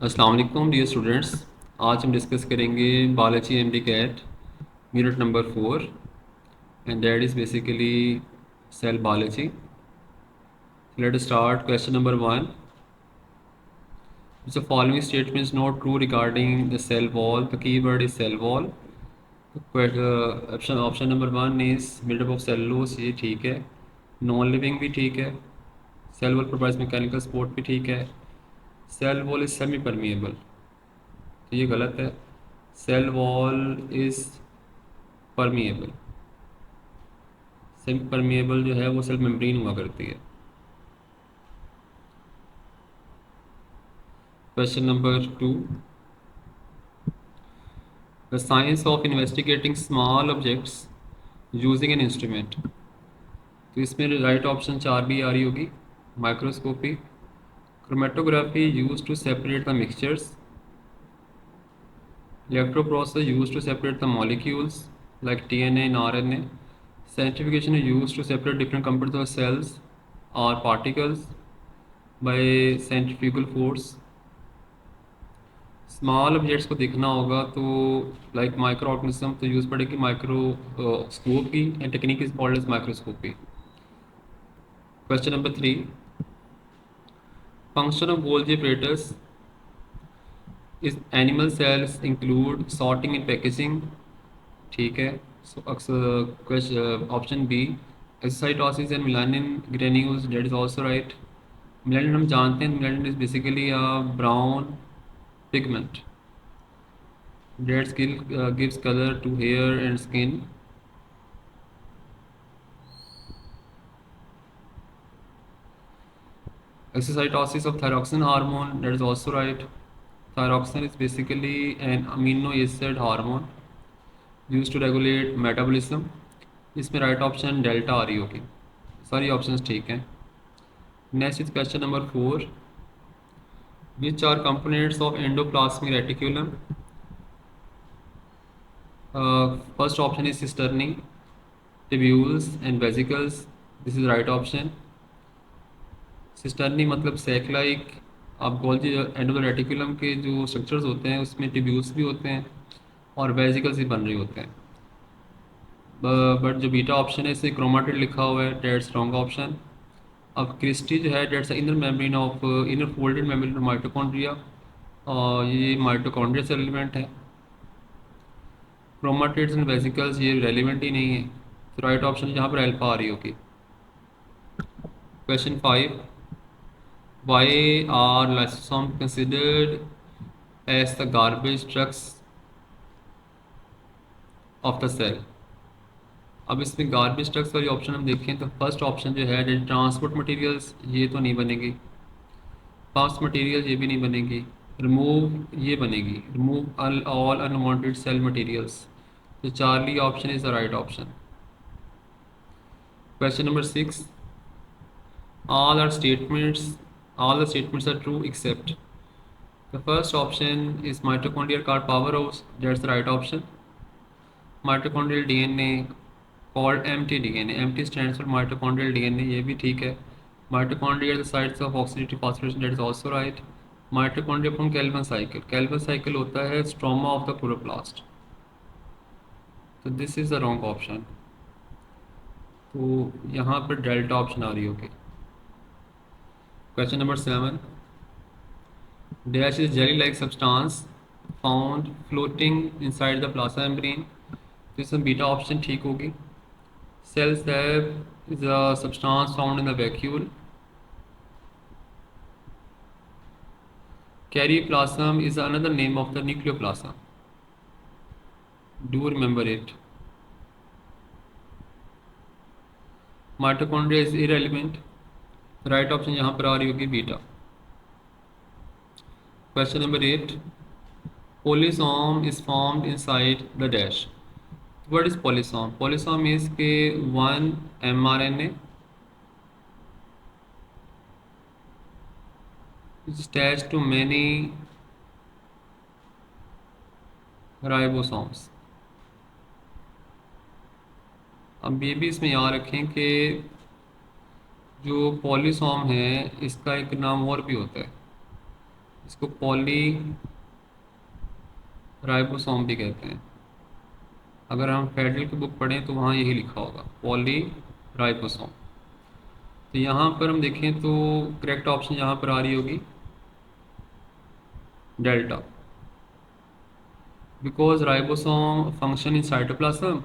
अस्सलाम वालेकुम dear students. आज हम डिस्कस करेंगे biology MD CAT unit number 4 and that is basically cell biology. Let us start. Question number 1, the following statement is not true regarding the cell wall. The keyword is cell wall. Option number 1 is made up of cellulose, ये ठीक है। Non living भी ठीक है। Cell wall provides mechanical support भी ठीक है। Cell wall is semi permeable, तो ये गलत है। Cell wall is permeable. Semi permeable जो है वो सेल मेम्ब्रेन हुआ करती है। Question number 2, the science of investigating small objects using an instrument. तो इसमें राइट ऑप्शन 4 भी आ रही होगी। Microscopy, chromatography use to separate the mixtures, electroprocess used to separate the molecules like DNA and RNA, centrifugation is used to separate different components of cells or particles by centrifugal force। Small objects को देखना होगा तो like microorganism तो use पड़ेगी microscope की, and technique is called as microscopy. Question number 3, function of Golgi apparatus is animal cells include sorting and packaging, ठीक है। So question option B, exocytosis and melanin granules, that is also right. Melanin हम जानते हैं, melanin is basically a brown pigment that gives color to hair and skin। Exocytosis of thyroxine hormone, that is also right। Thyroxine is basically an amino acid hormone used to regulate metabolism। इसमें right option delta आ रही होगी। सारी options ठीक हैं। Next is question number 4, which are components of endoplasmic reticulum. First option is cisternae, tubules and vesicles, this is right option. Cisternae मतलब sac like. आप Golgi एंडोलर रेटिकुलम के जो स्ट्रक्चर्स होते हैं उसमें ट्यूब्यूल्स भी होते हैं और वेसिकल्स भी बन रहे होते हैं। बट जो बीटा ऑप्शन है इसे क्रोमाटिड लिखा हुआ है, डेट्स रॉन्ग ऑप्शन। अब क्रिस्टी जो है that's inner membrane of inner folded membrane of mitochondria, और ये माइटोकॉन्ड्रिया से एलिमेंट है। क्रोमाटिड्स एंड वेसिकल्स ये रेलिवेंट ही नहीं है, तो राइट ऑप्शन यहाँ पर अल्फा आ रही होगी। Question 5, why are lysosomes considered as the garbage trucks of the cell। अब इसमें गार्बेज ट्रक्स वाली ऑप्शन हम देखें तो फर्स्ट ऑप्शन जो है ट्रांसपोर्ट मटेरियल्स, ये तो नहीं बनेगी। फास्ट मटेरियल ये भी नहीं बनेगी। रिमूव ये बनेगी, remove all unwanted cell materials. तो Charlie option is the right option. Question number 6, all our statements all the statements are true except the first option is mitochondrial called powerhouse, that's the right option। Mitochondrial DNA called mtDNA, MT stands for mitochondrial DNA, ये भी ठीक है। Mitochondria are the sites of oxidative phosphorylation, that is also right। Mitochondria from Calvin cycle, Calvin cycle होता है stroma of the chloroplast, तो this is the wrong option। तो यहाँ पर डेल्टा ऑप्शन आ रही होगी। Question number 7, dash is jelly like substance found floating inside the plasma membrane, तो इसमें बीटा ऑप्शन ठीक होगी। Cell sap is a substance found in the vacuole। Caryoplasm is another name of the nucleoplasm, do remember it। Mitochondria is irrelevant, right option यहाँ पर आ रही होगी बीटा। Question number 8, polysome is formed inside the dash. What is polysome? Polysome is के one mRNA is attached to many ribosomes। अब ये भी इसमें याद रखें कि जो पॉलीसोम है इसका एक नाम और भी होता है, इसको पॉली राइबोसोम भी कहते हैं। अगर हम फेडरल की बुक पढ़ें तो वहाँ यही लिखा होगा, पॉली राइबोसोम। तो यहाँ पर हम देखें तो करेक्ट ऑप्शन यहाँ पर आ रही होगी delta, because ribosome function in cytoplasm,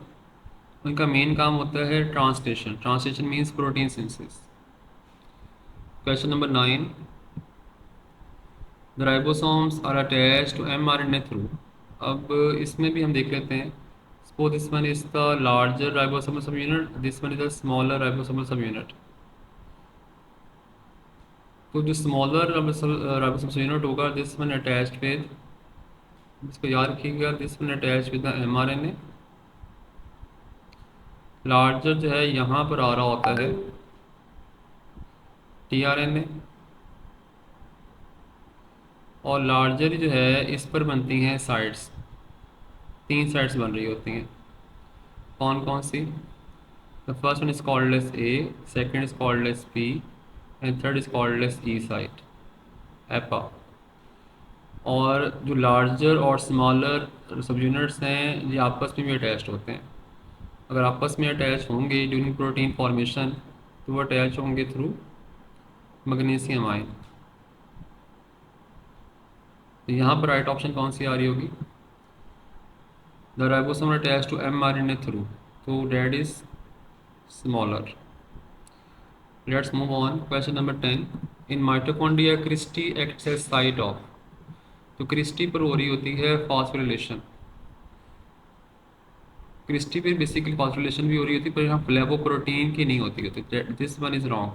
उनका मेन काम होता है translation. Translation means protein synthesis. Question number 9, the ribosomes are attached to mRNA through. अब इसमें भी हम देख लेते हैं। Suppose this one is the larger ribosomal subunit, this one is the smaller ribosomal subunit. तो जो smaller ribosomal subunit होगा, दिस वन अटैच्ड विद, इसको याद रखिएगा, this one attached with the mRNA। Larger जो है यहाँ पर आ रहा होता है tRNA, और लार्जर जो है इस पर बनती हैं साइड्स, 3 साइड्स बन रही होती हैं। कौन कौन सी? The first one is called as A, second is called as B, and third is called as E site, एपा। और जो लार्जर और स्मॉलर सब यूनिट्स हैं ये आपस में भी अटैच्ड होते हैं। अगर आपस में अटैच होंगे ड्यूरिंग प्रोटीन फॉर्मेशन तो वो अटैच होंगे थ्रू मैग्नीशियम आयन। तो यहाँ पर राइट ऑप्शन कौन सी आ रही होगी? The ribosome attach to mRNA through, तो that is smaller. Let's move on. Question number 10, in mitochondria cristae acts as site of. तो क्रिस्टी पर हो रही होती है फॉस्फोरिलेशन। क्रिस्टी पे बेसिकली फॉस्फोरिलेशन भी हो रही होती है, पर यहाँ फ्लेवोप्रोटीन की नहीं होती होती। This one is wrong.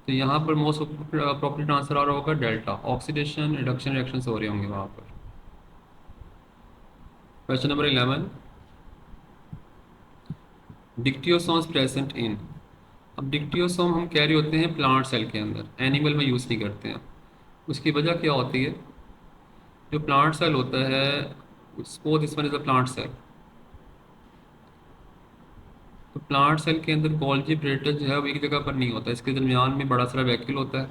तो यहाँ पर मोस्ट अप्रोप्रिएट आंसर आ रहा होगा डेल्टा, ऑक्सीडेशन रिडक्शन रिएक्शन हो रहे होंगे वहाँ पर। Question number 11, dictyosomes present in. अब डिक्टियोसोम हम कह रहे होते हैं प्लांट सेल के अंदर, एनिमल में यूज़ नहीं करते हैं। उसकी वजह क्या होती है? जो प्लांट सेल होता है, suppose this one is a plant cell. तो प्लांट सेल के अंदर गोल्जी apparatus जो है वो एक जगह पर नहीं होता, इसके दरमियान में बड़ा सारा वैक्यूल होता है,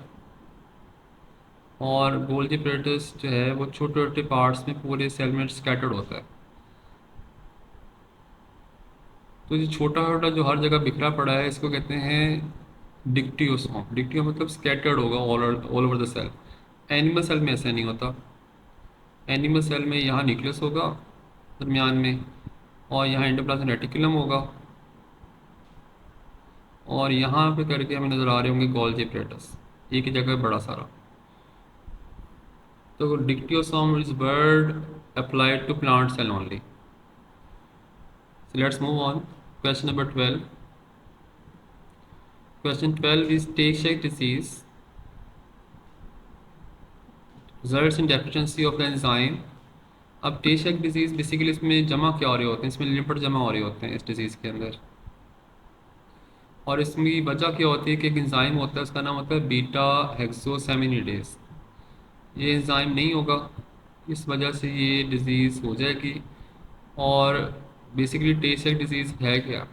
और गोल्जी apparatus जो है वो छोटे छोटे पार्ट्स में पूरे सेल में स्कैटर्ड होता है। तो ये छोटा छोटा जो हर जगह बिखरा पड़ा है इसको कहते हैं डिक्टियोसोम। डिक्टियो मतलब स्कैटर्ड होगा all over the cell. Animal cell में ऐसा नहीं होता। एनिमल सेल में यहाँ न्यूक्लियस होगा दरमियान में, और यहाँ एंडोप्लाज्मिक रेटिकुलम होगा, और यहाँ पे करके हमें नज़र आ रहे होंगे गोल्जी apparatus, एक ही जगह बड़ा सारा। तो dictyosome is word applied to plant cell only. So let's move on. Question number 12. Question 12 is Tay-Sachs disease results in deficiency of the enzyme. अब Tay-Sachs disease बेसिकली इसमें जमा क्या हो रहे होते हैं? इसमें लिपिड जमा हो रहे होते हैं इस डिजीज़ के अंदर, और इसकी वजह क्या होती है कि एक एंजाइम होता है उसका नाम होता है बीटा हेक्सोसेमिनिडेज। ये एंजाइम नहीं होगा, इस वजह से ये डिज़ीज़ हो जाएगी। और बेसिकली Tay-Sachs डिजीज़ है क्या?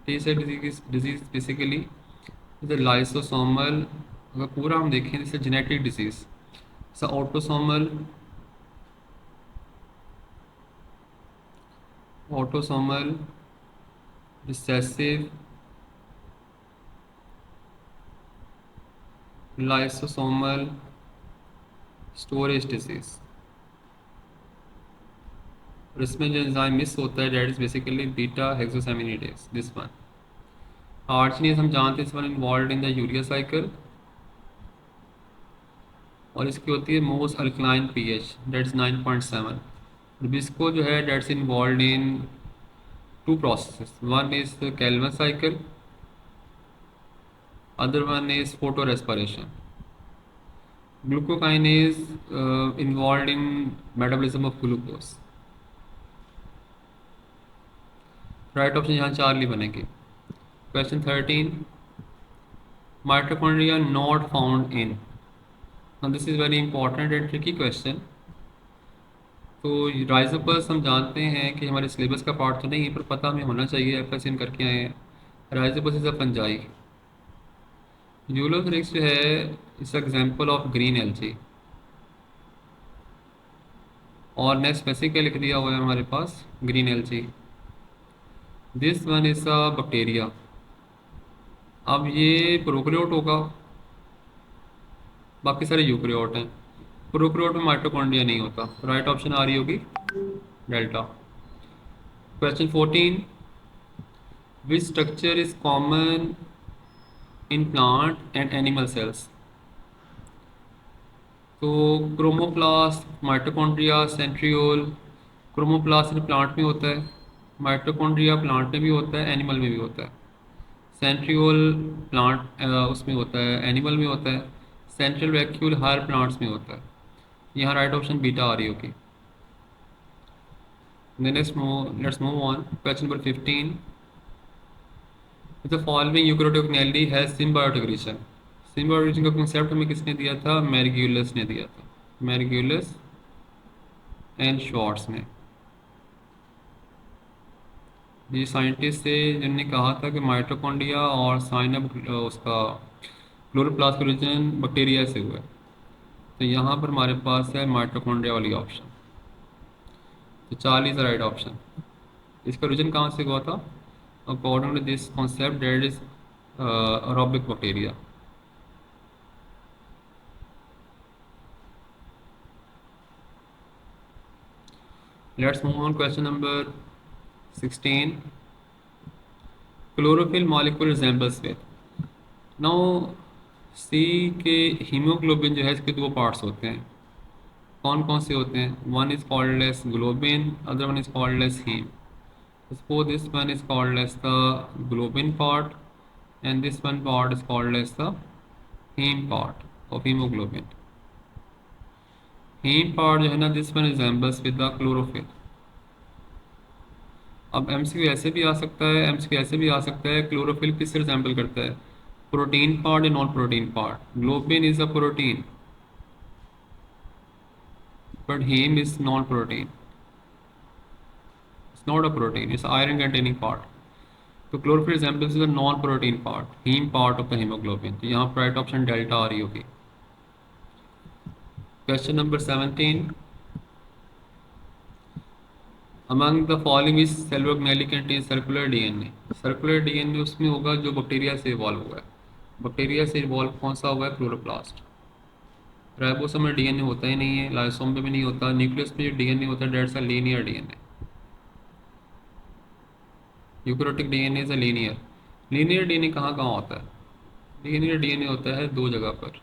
Tay-Sachs डिजीज़ बेसिकली जैसे लाइसोसोमल, अगर पूरा हम देखें जैसे जेनेटिक डिजीज़, जैसे autosomal recessive lysosomal storage disease. और इसमें जो एंजाइम मिस होता है that is basically beta hexosaminidase, this one. Arginine हम जानते हैं, is one involve in the urea cycle, और इसकी होती है most alkaline pH, that is 9.7। बिस्को जो है that's involve in two processes. One is the Calvin cycle, other one is photorespiration. Glucokine is involved in metabolism of glucose. Right option यहाँ Charlie बनेगी। Question 13, mitochondria not found in. This is very important and tricky question. तो Rhizopus हम जानते हैं कि हमारे syllabus का part तो नहीं है, पर पता हमें होना चाहिए, एफएसएन करके आए हैं। Rhizopus is a fungi. Ulothrix जो है is example of green algae. और नेक्स्ट स्पेसिफिक क्या लिख दिया हुआ है हमारे पास, green algae. This one is a bacteria. अब ये प्रोकैरियोट होगा, बाकी सारे यूकैरियोट हैं। प्रोकैरियोट में माइटोकॉन्ड्रिया नहीं होता, राइट ऑप्शन आ रही होगी delta. Question 14, which structure is common in plant and animal cells. तो chromoplast, mitochondria, centriole. Chromoplast plant में होता है, माइटोकॉन्ड्रिया प्लांट में भी होता है, एनिमल में भी होता है। सेंट्रियोल प्लांट उसमें होता है, एनिमल में होता है। सेंट्रल वैक्यूल हर प्लांट्स में होता है। यहाँ राइट ऑप्शन बीटा आ रही होगी। Let's move on. Question number 15. The following eukaryotic organelle has symbiotic relation. Symbiotic relation का concept हमें किसने दिया था, मैर्ग्यूलस ने दिया था, मैर्ग्यूलस एंड श्वार्ट्ज ने। ये साइंटिस्ट थे जिन्होंने कहा था कि माइटोकॉन्ड्रिया और साइनअप उसका क्लोरोप्लास्ट का ओरिजिन बैक्टीरिया से हुआ है। तो यहाँ पर हमारे पास है माइटोकॉन्ड्रिया वाली ऑप्शन। तो 40 राइट ऑप्शन। इसका ओरिजिन कहाँ से हुआ था, according to this concept that is aerobic bacteria. Let's move on. Question number 16. Chlorophyll molecule resembles with. Now, सी के हीमोग्लोबिन जो है इसके दो पार्ट्स होते हैं। कौन कौन से होते हैं, one is called as globin, other one is called as heme. Suppose this one is called as the globin part and this one part is called as the heme part of hemoglobin. Heme part जो है ना, this one resembles with the chlorophyll. अब MCQ ऐसे भी आ सकता है, MCQ ऐसे भी आ सकता है, क्लोरोफिल किससे रिजेंबल करता है, प्रोटीन पार्ट या non protein part. Globin is a protein but heme is non protein, it's not a protein, it's iron containing part. तो chlorophyll resembles the non protein part, heme part of the hemoglobin. तो यहाँ पर right option delta आ रही होगी। Question number 17, among the following is cell organelle contains circular DNA। Circular DNA उसमें होगा जो बैक्टीरिया से इवॉल्व हुआ है। बैक्टीरिया से इवॉल्व कौन सा हुआ है, क्लोरोप्लास्ट। राइबोसोम में डीएनए होता ही नहीं है, लाइसोम में भी नहीं होता, न्यूक्लियस में जो डीएनए होता है dates a linear DNA. Eukaryotic DNA is a linear. Linear DNA कहाँ कहाँ होता है, लीनियर डीएनए होता है दो जगह पर।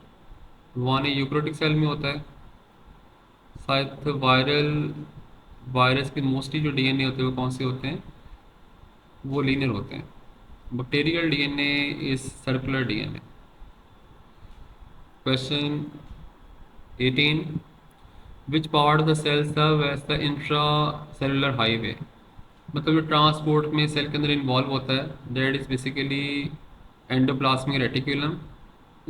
वन यूकैरियोटिक सेल में होता है, शायद वायरस के मोस्टली जो डीएनए होते हैं वो कौन से होते हैं, वो लीनियर होते हैं। Bacterial DNA is circular DNA. Question 18, which part of the cell serve as the intracellular highway. मतलब जो ट्रांसपोर्ट में सेल के अंदर इन्वॉल्व होता है that is basically endoplasmic reticulum.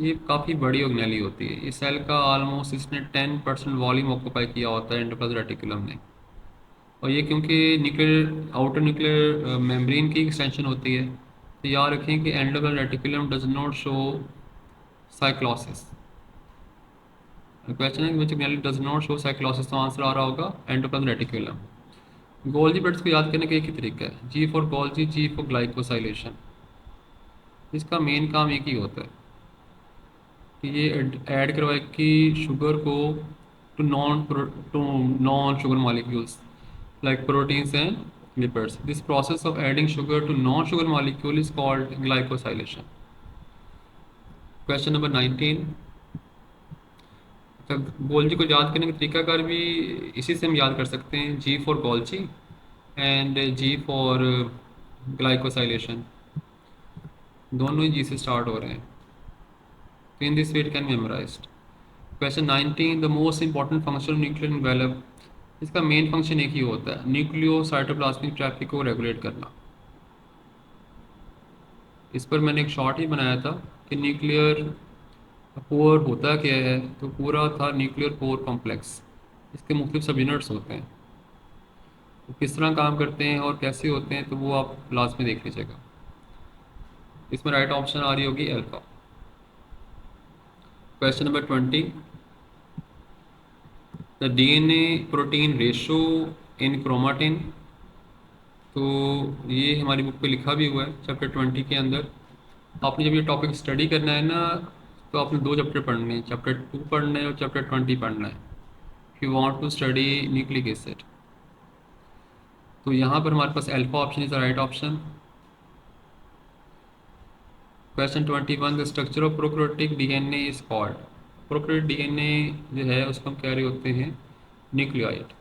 ये काफ़ी बड़ी ऑर्गेनेली होती है, इस सेल का ऑलमोस्ट इसने 10% वॉल्यूम ऑक्यूपाई किया होता है एंडोप्लाज्मिक रेटिकुलम ने। और ये क्योंकि न्यूक्लियर आउटर न्यूक्लियर मेम्ब्रेन की एक्सटेंशन होती है, तो याद रखें कि endoplasmic reticulum does not show cyclosis. Question है which does not show cyclosis, तो आंसर आ रहा होगा एंडोप्लाज्मिक रेटिकुलम। गोल्जी बिट्स को याद करने का एक ही तरीका है, G for Golgi, G for glycosylation. इसका मेन काम एक ही होता है कि ये ऐड करवाए कि शुगर को to non sugar molecules like proteins and lipids. This process of adding sugar to non-sugar molecule is called glycosylation. Question number 19. Golgi को याद करने का तरीकाकार भी इसी से हम याद कर सकते हैं, G for Golgi and G for glycosylation, दोनों ही जी से स्टार्ट हो रहे हैं। तो in this way it can memorized. Question 19, the most important function nuclear envelope. इसका मेन फंक्शन एक ही होता है, न्यूक्लियो साइटोप्लाज्मिक ट्रैफिक को रेगुलेट करना। इस पर मैंने एक शॉर्ट ही बनाया था कि न्यूक्लियर पोर होता क्या है, तो पूरा था न्यूक्लियर पोर कॉम्प्लेक्स। इसके मुख्तलिफ सब यूनिट्स होते हैं, वो किस तरह काम करते हैं और कैसे होते हैं तो वो आप क्लास में देख लीजिएगा। इसमें राइट ऑप्शन आ रही होगी alpha. Question number 20, the DNA protein ratio in chromatin. तो ये हमारी बुक पे लिखा भी हुआ है चैप्टर 20 के अंदर। आपने जब ये टॉपिक स्टडी करना है ना, तो आपने दो चैप्टर पढ़ने हैं, चैप्टर 2 पढ़ना है और चैप्टर 20 पढ़ना है, if you want to study nucleic acid. तो यहाँ पर हमारे पास alpha option is the right option. Question 21, the structure of prokaryotic DNA is called. Prokaryotic DNA जो है उसको हम कह रहे होते हैं न्यूक्लियोइड।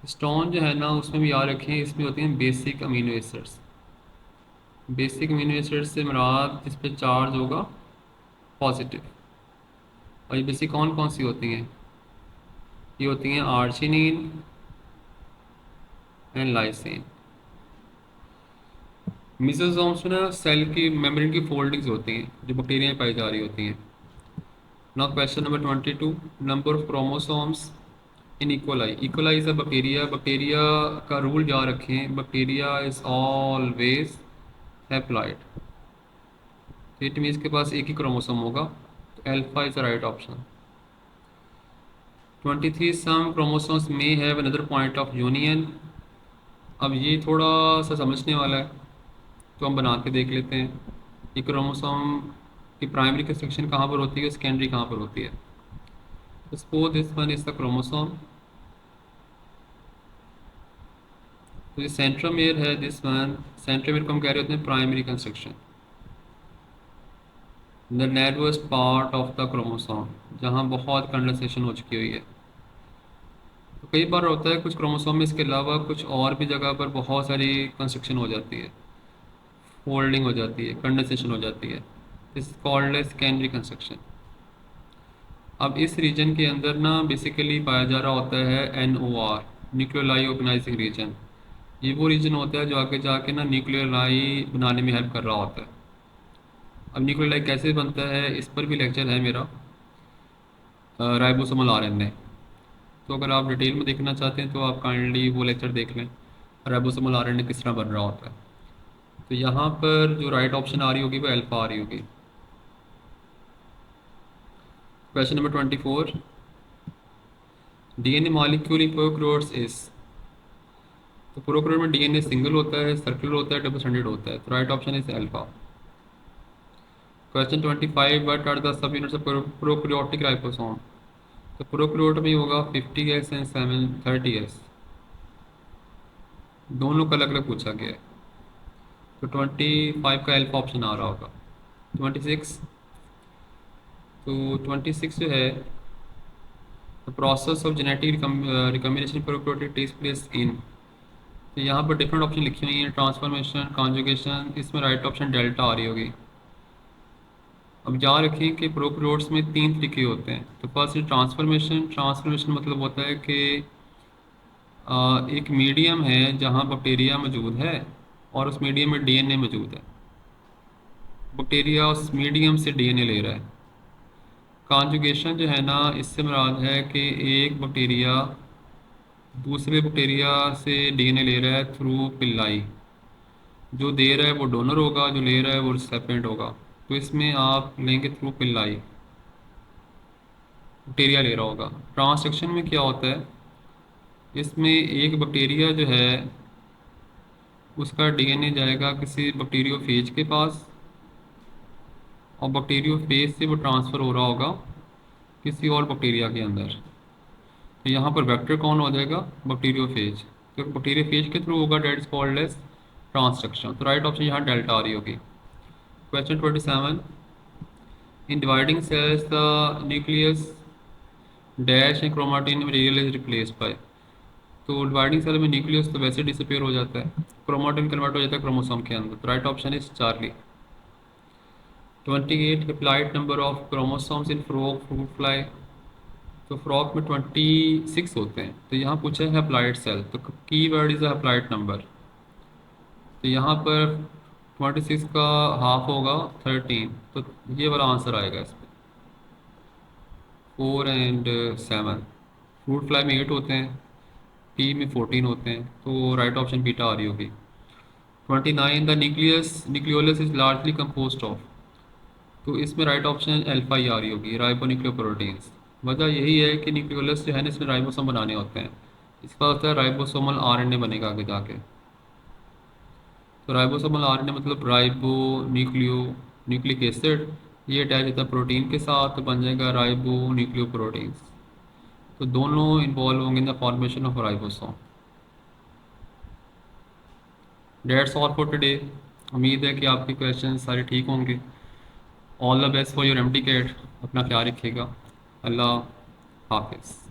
स्टोन जो है ना उसमें भी याद रखें, इसमें होते हैं basic amino acids. Basic amino acids से मुराद जिस पे चार्ज होगा पॉजिटिव। और ये बेसिक कौन कौन सी होती हैं? ये होती हैं आर्जिनिन एंड लाइसिन। मिसोसोम्स में ना सेल की मेम्ब्रेन की फोल्डिंग्स होती हैं जो बैक्टीरिया में पाई जा रही होती हैं। Now question number 22, number of chromosomes in E coli. E coli is a bacteria. Bacteria का रूल याद रखें, बैक्टीरिया इज ऑलवेज हैप्लॉइड। तो इट मीन्स के पास एक ही क्रोमोसोम होगा, तो alpha is the right option. 23, some chromosomes may have another point of union. अब ये थोड़ा सा समझने वाला है, तो हम बना के देख लेते हैं। ये क्रोमोसोम की प्राइमरी कंस्ट्रक्शन कहाँ पर होती है, सेकेंडरी कहाँ पर होती है। Suppose this one is the chromosome, तो ये सेंट्रोमेयर है दिस वन। सेंट्रोमेयर को हम कह रहे होते हैं primary constriction, the narrowest part of the chromosome, जहाँ बहुत कंडेंसेशन हो चुकी हुई है। तो कई बार होता है कुछ क्रोमोसोम में इसके अलावा कुछ और भी जगह पर बहुत सारी कंस्ट्रक्शन हो जाती है, फोल्डिंग हो जाती है, कंडेंसेशन हो जाती है। This called as secondary construction. अब इस रीजन के अंदर ना बेसिकली पाया जा रहा होता है NOR, न्यूक्लियोलाई ऑर्गेनाइजिंग रीजन। ये वो रीजन होता है जो आगे जाके ना न्यूक्लियोलाई बनाने में हेल्प कर रहा होता है। अब न्यूक्लियोलाई कैसे बनता है इस पर भी लेक्चर है मेरा, राइबोसोमल RNA। तो अगर आप डिटेल में देखना चाहते हैं तो आप काइंडली वो लेक्चर देख लें, राइबोसोमल RNA किस तरह बन रहा होता है। तो यहाँ पर जो राइट ऑप्शन आ रही होगी वो अल्फा आ रही होगी। Question number 24, DNA molecule in prokaryotes is. तो प्रोकैरियोट में डीएनए सिंगल होता है, सर्कुलर होता है, डबल स्टैंडर्ड होता है, तो right option is alpha. Question 25, what are the subunits of prokaryotic ribosome. तो प्रोकैरियोट में होगा 50S एंड 30S, दोनों का अलग अलग पूछा गया है। तो 25 का अल्फा ऑप्शन आ रहा होगा। 26, तो 26 जो है, the process of genetic recombination prokaryotic takes place in. तो यहाँ पर डिफरेंट ऑप्शन लिखी हुई हैं, ट्रांसफॉर्मेशन, कॉन्जुगेशन, इसमें राइट ऑप्शन डेल्टा आ रही होगी। अब याद रखें कि प्रोकैरियोट्स में तीन तरीके होते हैं। तो फर्स्ट ट्रांसफॉर्मेशन। ट्रांसफॉर्मेशन मतलब होता है कि एक मीडियम है जहाँ बैक्टीरिया मौजूद है और उस मीडियम में डीएनए मौजूद है, बैक्टीरिया उस मीडियम से डीएनए ले रहा है। कॉन्जुगेशन जो है ना, इससे मुराद है कि एक बैक्टीरिया दूसरे बैक्टीरिया से डीएनए ले रहा है थ्रू पिल्लाई। जो दे रहा है वो डोनर होगा, जो ले रहा है वो रिसिपिएंट होगा। तो इसमें आप लेंगे थ्रू पिल्लाई, बैक्टीरिया ले रहा होगा। ट्रांसक्शन में क्या होता है, इसमें एक बैक्टीरिया जो है उसका डीएनए जाएगा किसी बैक्टीरियोफेज के पास, और बैक्टीरियोफेज से वो ट्रांसफ़र हो रहा होगा किसी और बैक्टीरिया के अंदर। तो यहाँ पर वेक्टर कौन हो जाएगा, बैक्टीरियोफेज। तो बैक्टीरियोफेज के थ्रू होगा, that is called as transduction. तो राइट ऑप्शन यहाँ डेल्टा आ रही होगी। Question 27, in dividing cells the nucleus dash and chromatin material is replaced by. तो डिवाइडिंग सेल में न्यूक्लियस तो वैसे डिसअपियर हो जाता है, क्रोमाटिन कन्वर्ट हो जाता है क्रोमोसोम के अंदर। तो right option is Charlie. 28, haploid number of chromosomes in frog fruit fly. तो फ्रॉग में 26 होते हैं, तो यहाँ पूछा है हैप्लॉइड सेल, तो की वर्ड इज हैप्लॉइड नंबर। तो यहाँ पर 26 का हाफ होगा 13, तो ये वाला आंसर आएगा इस पर, 4 एंड 7। फ्रूट फ्लाई में 8 होते हैं, पी में 14 होते हैं, तो राइट ऑप्शन बीटा आ रही होगी। 29, the nucleolus is largely composed of. तो इसमें राइट ऑप्शन अल्फा ही आ रही होगी, राइबोन्यूक्लियोप्रोटीन्स। वजह यही है कि न्यूक्लियोलस जो है ना, इसमें राइबोसोम बनाने होते हैं। इसका होता है राइबोसोमल आरएनए बनेगा आगे जाके। तो राइबोसोमल आरएनए मतलब राइबो न्यूक्लिक एसिड, ये अटैच होता है प्रोटीन के साथ, तो बन जाएगा राइबो न्यूक्लियोप्रोटीन्स। तो दोनों इन्वॉल्व होंगे in the formation of ribosome. That's all for today. उम्मीद है कि आपके क्वेश्चन सारे ठीक होंगे। All the best for your MD CAT. अपना ख्याल रखिएगा। अल्लाह हाफिज़।